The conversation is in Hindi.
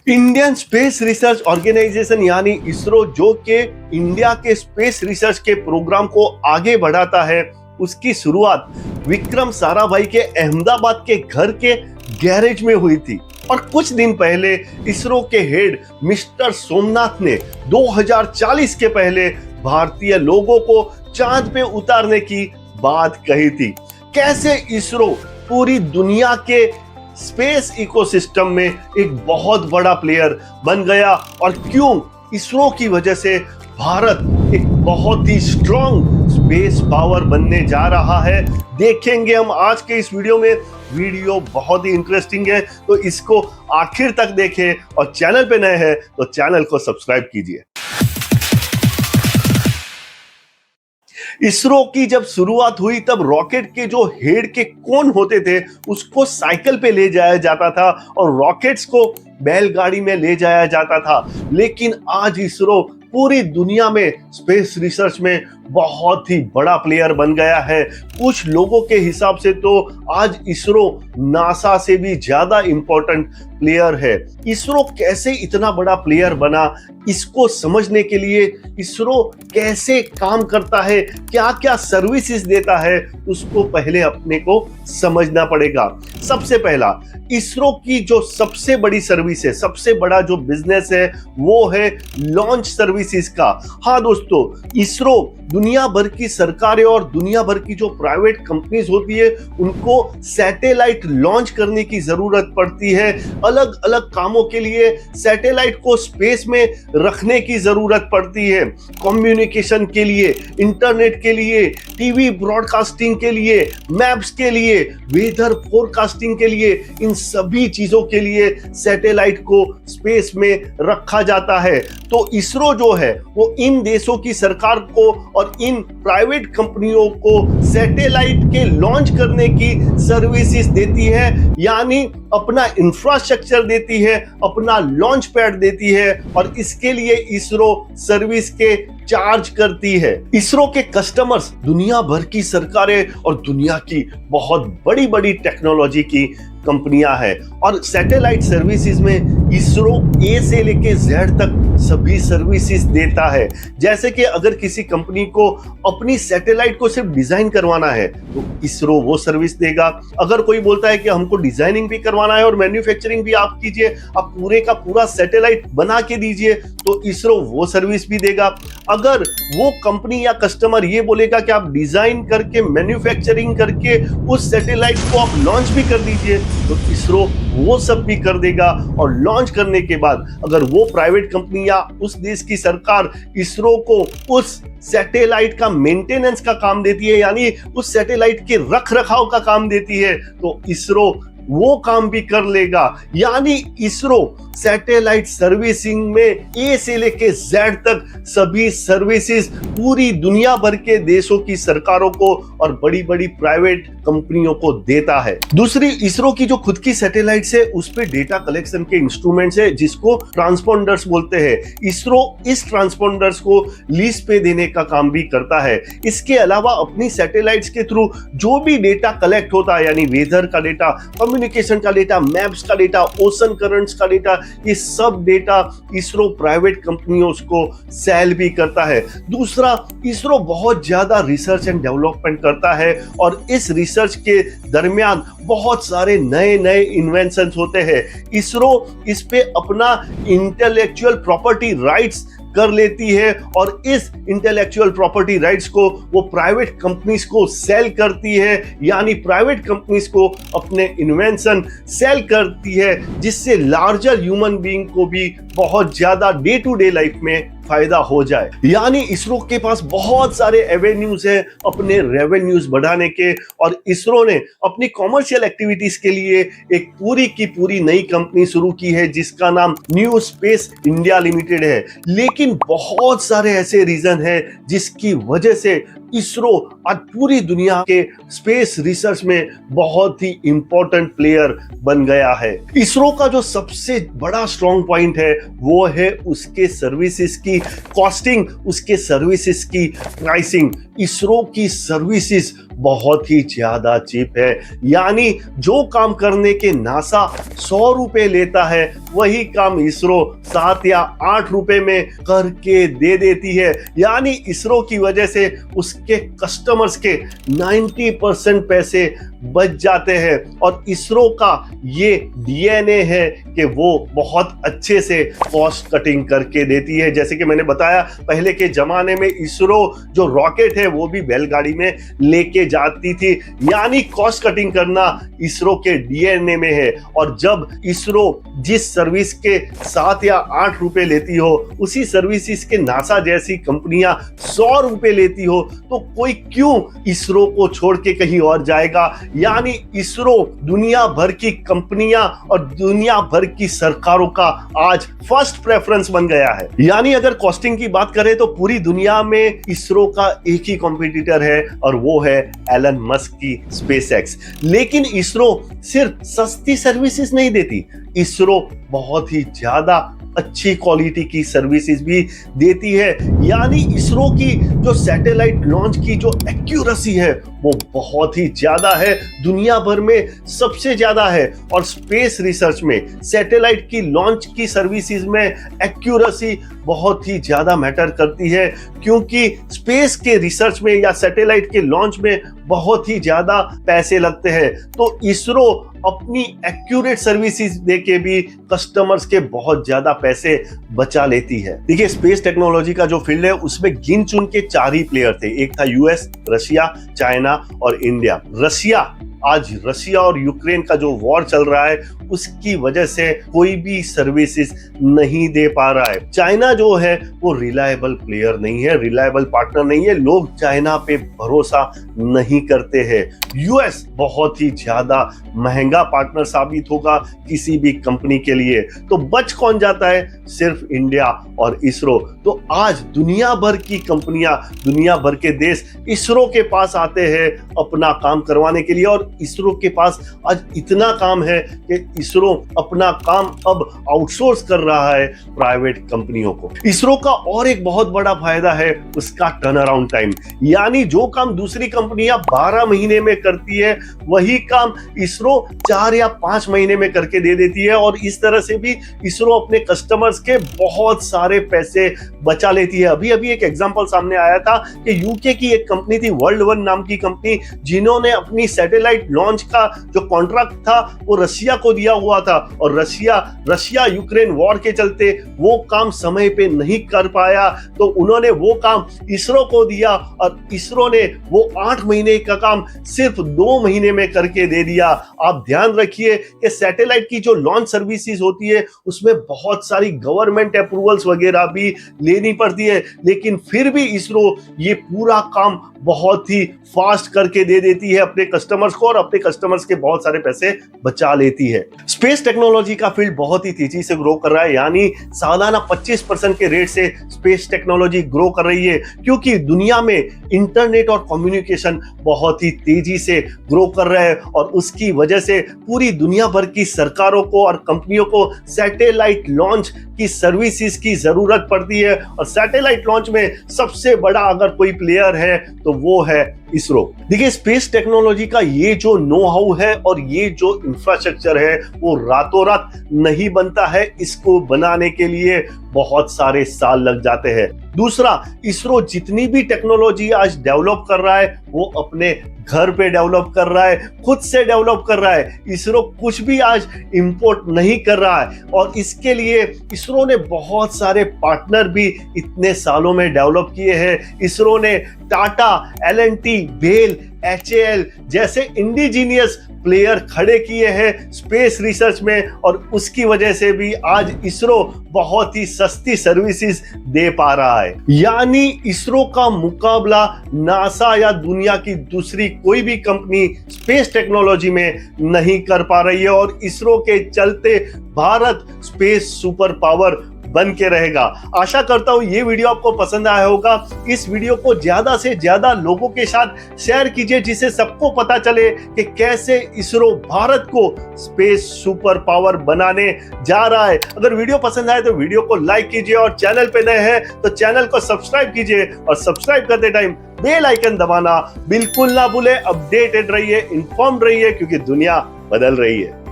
इंडियन स्पेस रिसर्च ऑर्गेनाइजेशन यानी इसरो, जो कि इंडिया के स्पेस रिसर्च के प्रोग्राम को आगे बढ़ाता है, उसकी शुरुआत विक्रम साराभाई के अहमदाबाद के घर के गैरेज में हुई थी। और कुछ दिन पहले इसरो के हेड मिस्टर सोमनाथ ने 2040 के पहले भारतीय लोगों को चांद पे उतारने की बात कही थी। कैसे इसरो पूरी दुनिया के स्पेस इकोसिस्टम में एक बहुत बड़ा प्लेयर बन गया और क्यों इसरो की वजह से भारत एक बहुत ही स्ट्रॉन्ग स्पेस पावर बनने जा रहा है, देखेंगे हम आज के इस वीडियो में। वीडियो बहुत ही इंटरेस्टिंग है, तो इसको आखिर तक देखें और चैनल पे नए हैं तो चैनल को सब्सक्राइब कीजिए। इसरो की जब शुरुआत हुई तब रॉकेट के जो हेड के कोन होते थे उसको साइकिल पे ले जाया जाता था और रॉकेट्स को बैलगाड़ी में ले जाया जाता था। लेकिन आज इसरो पूरी दुनिया में स्पेस रिसर्च में बहुत ही बड़ा प्लेयर बन गया है। कुछ लोगों के हिसाब से तो आज इसरो नासा से भी ज्यादा इंपॉर्टेंट प्लेयर है। इसरो कैसे इतना बड़ा प्लेयर बना, इसको समझने के लिए इसरो कैसे काम करता है, क्या क्या सर्विसेज देता है, उसको पहले अपने को समझना पड़ेगा। सबसे पहला, इसरो की जो सबसे बड़ी सर्विस है, सबसे बड़ा जो बिजनेस है, वो है लॉन्च सर्विसेज का। हाँ दोस्तों, इसरो दुनिया भर की सरकारें और दुनिया भर की जो प्राइवेट कंपनीज होती है उनको सैटेलाइट लॉन्च करने की जरूरत पड़ती है। अलग अलग कामों के लिए सैटेलाइट को स्पेस में रखने की जरूरत पड़ती है। कम्युनिकेशन के लिए, इंटरनेट के लिए, टीवी ब्रॉडकास्टिंग के लिए, मैप्स के लिए, वेदर फोरकास्टिंग के लिए, इन सभी चीजों के लिए सैटेलाइट को स्पेस में रखा जाता है। तो इसरो जो है वो इन देशों की सरकार को और इन प्राइवेट कंपनियों को सैटेलाइट के लॉन्च करने की सर्विसेज देती है, यानी अपना इंफ्रास्ट्रक्चर देती है, अपना लॉन्च पैड देती है और इसके लिए इसरो सर्विस के चार्ज करती है। इसरो के कस्टमर्स दुनिया भर की सरकारें और दुनिया की बहुत बड़ी बड़ी टेक्नोलॉजी की कंपनियां हैं और सैटेलाइट सर्विसेज में इसरो ए से लेके जेड तक सभी सर्विसेज देता है। जैसे कि अगर किसी कंपनी को अपनी सैटेलाइट को सिर्फ डिजाइन करवाना है तो इसरो वो सर्विस देगा। अगर कोई बोलता है कि हमको डिजाइनिंग भी करवाना है और मैन्युफैक्चरिंग भी आप कीजिए, आप पूरे का पूरा सैटेलाइट बना के दीजिए, तो इसरो वो सर्विस भी देगा। अगर वो कंपनी या कस्टमर ये बोलेगा कि आप डिजाइन करके मैन्युफैक्चरिंग करके उस सैटेलाइट को आप लॉन्च भी कर दीजिए, तो इसरो वो सब भी कर देगा। और लॉन्च करने के बाद अगर वो प्राइवेट कंपनी या उस देश की सरकार इसरो को उस सैटेलाइट का मेंटेनेंस का काम देती है, यानी उस सैटेलाइट के रख रखाव का काम देती है, तो इसरो वो काम भी कर लेगा। यानी इसरो सैटेलाइट सर्विसिंग में ए से लेके जेड तक सभी सर्विसेज पूरी दुनिया भर के देशों की सरकारों को और बड़ी बड़ी प्राइवेट कंपनियों को देता है। दूसरी, इसरो की जो खुद की सैटेलाइट्स है उस पे डेटा कलेक्शन के इंस्ट्रूमेंट्स है जिसको ट्रांसपोंडर्स बोलते हैं। इसरो इस ट्रांसपोंडर्स को लीज पे देने का काम भी करता है। इसके अलावा अपनी सैटेलाइट्स के थ्रू जो भी डेटा कलेक्ट होता है, यानी वेदर का डेटा, कम्युनिकेशन का डेटा, मैप्स का डेटा, ओशन करंट्स का डेटा, ये सब डेटा इसरो प्राइवेट कंपनियों को सेल भी करता है। दूसरा, इसरो बहुत ज्यादा रिसर्च एंड डेवलपमेंट करता है और इस रिसर्च के दरमियान बहुत सारे नए नए इन्वेंशंस होते हैं। इसरो इस पे अपना इंटेलेक्चुअल प्रॉपर्टी राइट्स कर लेती है और इस इंटेलेक्चुअल प्रॉपर्टी राइट्स को वो प्राइवेट कंपनीज को सेल करती है, यानी प्राइवेट कंपनीज को अपने इन्वेंशन सेल करती है, जिससे लार्जर ह्यूमन बीइंग को भी बहुत ज्यादा डे टू डे लाइफ में फायदा हो जाए। यानी इसरो के पास बहुत सारे एवेन्यूज हैं अपने रेवेन्यूज बढ़ाने के, और इसरो ने अपनी कॉमर्शियल एक्टिविटीज के लिए एक पूरी की पूरी नई कंपनी शुरू की है जिसका नाम न्यू स्पेस इंडिया लिमिटेड है। लेकिन बहुत सारे ऐसे रीजन हैं जिसकी वजह से इसरो आज पूरी दुनिया के स्पेस रिसर्च में बहुत ही इंपॉर्टेंट प्लेयर बन गया है। इसरो का जो सबसे बड़ा स्ट्रॉन्ग पॉइंट है वो है उसके सर्विसेज की कॉस्टिंग, उसके सर्विसेज की प्राइसिंग। इसरो की सर्विसेज बहुत ही ज्यादा चीप है। यानी जो काम करने के नासा 100 रुपए लेता है, वही काम इसरो 7 या 8 रुपए में करके दे देती है। यानी इसरो की वजह से उसके कस्टमर्स के 90% पैसे बच जाते हैं। और इसरो का ये डीएनए है कि वो बहुत अच्छे से कॉस्ट कटिंग करके देती है। जैसे कि मैंने बताया, पहले के जमाने में इसरो जो रॉकेट है वो भी बैलगाड़ी में लेके जाती थी। यानी कॉस्ट कटिंग करना इसरो के डीएनए में है। और जब इसरो जिस सर्विस के 7 या 8 रुपए लेती हो, उसी सर्विसेज के नासा जैसी कंपनियां 100 रुपए लेती हो, तो कोई क्यों इसरो को छोड़ के कहीं और जाएगा। यानी इसरो दुनिया भर की कंपनियां और दुनिया भर की सरकारों का आज फर्स्ट प्रेफरेंस बन गया है। यानी अगर कॉस्टिंग की बात करें तो पूरी दुनिया में इसरो का एक ही कॉम्पिटिटर है और वो है एलन मस्क की स्पेसएक्स। लेकिन इसरो सिर्फ सस्ती सर्विसेज नहीं देती, इसरो बहुत ही ज्यादा अच्छी क्वालिटी की सर्विसेज भी देती है। यानी इसरो की जो सैटेलाइट लॉन्च की जो एक्यूरेसी है वो बहुत ही ज्यादा है, दुनिया भर में सबसे ज्यादा है। और स्पेस रिसर्च में सैटेलाइट की लॉन्च की सर्विसेज में एक्यूरेसी बहुत ही ज्यादा मैटर करती है, क्योंकि स्पेस के रिसर्च में या सैटेलाइट के लॉन्च में बहुत ही ज्यादा पैसे लगते हैं। तो इसरो अपनी एक्यूरेट सर्विसेज देके भी कस्टमर्स के बहुत ज्यादा पैसे बचा लेती है। देखिए, स्पेस टेक्नोलॉजी का जो फील्ड है उसमें गिन चुन के 4 ही प्लेयर थे। एक था यूएस, रशिया, चाइना और इंडिया। आज रशिया और यूक्रेन का जो वॉर चल रहा है उसकी वजह से कोई भी सर्विसेज नहीं दे पा रहा है। चाइना जो है वो रिलायबल प्लेयर नहीं है, रिलायबल पार्टनर नहीं है, लोग चाइना पे भरोसा नहीं करते हैं। यूएस बहुत ही ज्यादा महंगा पार्टनर साबित होगा किसी भी कंपनी के लिए। तो बच कौन जाता है? सिर्फ इंडिया और इसरो। तो आज दुनिया भर की कंपनियां, दुनिया भर के देश इसरो के पास आते हैं अपना काम करवाने के लिए। और इसरो के पास आज इतना काम है कि इसरो अपना काम अब आउटसोर्स कर रहा है प्राइवेट कंपनियों को। इसरो का और एक बहुत बड़ा फायदा है उसका टर्न अराउंड टाइम। यानी जो काम दूसरी कंपनियां 12 महीने में करती है, वही काम इसरो 4 या 5 महीने में करके दे देती है। और इस तरह से भी इसरो अपने कस्टमर्स के बहुत सारे पैसे बचा लेती है। अभी अभी एक एग्जांपल सामने आया था कि यूके की एक कंपनी थी, वर्ल्ड वन नाम की कंपनी, जिन्होंने अपनी सैटेलाइट लॉन्च का जो कॉन्ट्रैक्ट था वो रशिया को दिया हुआ था। और रशिया यूक्रेन वॉर के चलते वो काम समय पे नहीं कर पाया, तो उन्होंने वो काम इसरो को दिया और इसरो ने वो 8 महीने का काम सिर्फ 2 महीने में करके दे दिया। आप ध्यान रखिए कि सैटेलाइट की जो लॉन्च सर्विसेज होती है उसमें बहुत सारी गवर्नमेंट अप्रूवल्स वगैरह भी लेनी पड़ती है, लेकिन फिर भी इसरो ये पूरा काम बहुत ही फास्ट करके दे देती है अपने कस्टमर्स को और अपने कस्टमर्स के बहुत सारे पैसे बचा लेती है। स्पेस टेक्नोलॉजी का फील्ड बहुत ही तेजी से ग्रो कर रहा है। यानी सालाना 25% के रेट से स्पेस टेक्नोलॉजी ग्रो कर रही है, क्योंकि दुनिया में इंटरनेट और कम्युनिकेशन बहुत ही तेजी से ग्रो कर रहा है। और उसकी वजह से पूरी दुनिया भर की सरकारों को और कंपनियों को सैटेलाइट लॉन्च की सर्विसेज की जरूरत पड़ती है। और सैटेलाइट लॉन्च में सबसे बड़ा अगर कोई प्लेयर है तो वो है इसरो। देखिए, स्पेस टेक्नोलॉजी का ये जो नो हाउ है और ये जो इंफ्रास्ट्रक्चर है वो रातों रात नहीं बनता है। इसको बनाने के लिए बहुत सारे साल लग जाते हैं। दूसरा, इसरो जितनी भी टेक्नोलॉजी आज डेवलप कर रहा है वो अपने घर पे डेवलप कर रहा है, खुद से डेवलप कर रहा है। इसरो कुछ भी आज इंपोर्ट नहीं कर रहा है। और इसके लिए इसरो ने बहुत सारे पार्टनर भी इतने सालों में डेवलप किए हैं। इसरो ने टाटा, एल&टी, बेल, HAL जैसे इंडिजीनियस प्लेयर खड़े किए हैं स्पेस रिसर्च में, और उसकी वजह से भी आज इसरो बहुत ही सस्ती सर्विसेज दे पा रहा है। यानी इसरो का मुकाबला नासा या दुनिया की दूसरी कोई भी कंपनी स्पेस टेक्नोलॉजी में नहीं कर पा रही है। और इसरो के चलते भारत स्पेस सुपर पावर बन के रहेगा। आशा करता हूं ये वीडियो आपको पसंद आया होगा। इस वीडियो को ज्यादा से ज्यादा लोगों के साथ शेयर कीजिए, जिससे सबको पता चले कि कैसे इसरो भारत को स्पेस सुपर पावर बनाने जा रहा है। अगर वीडियो पसंद आए तो वीडियो को लाइक कीजिए और चैनल पे नए हैं तो चैनल को सब्सक्राइब कीजिए और सब्सक्राइब करते टाइम बेल आइकन दबाना बिल्कुल ना भूले। अपडेटेड रहिए, इन्फॉर्म्ड रहिए, क्योंकि दुनिया बदल रही है।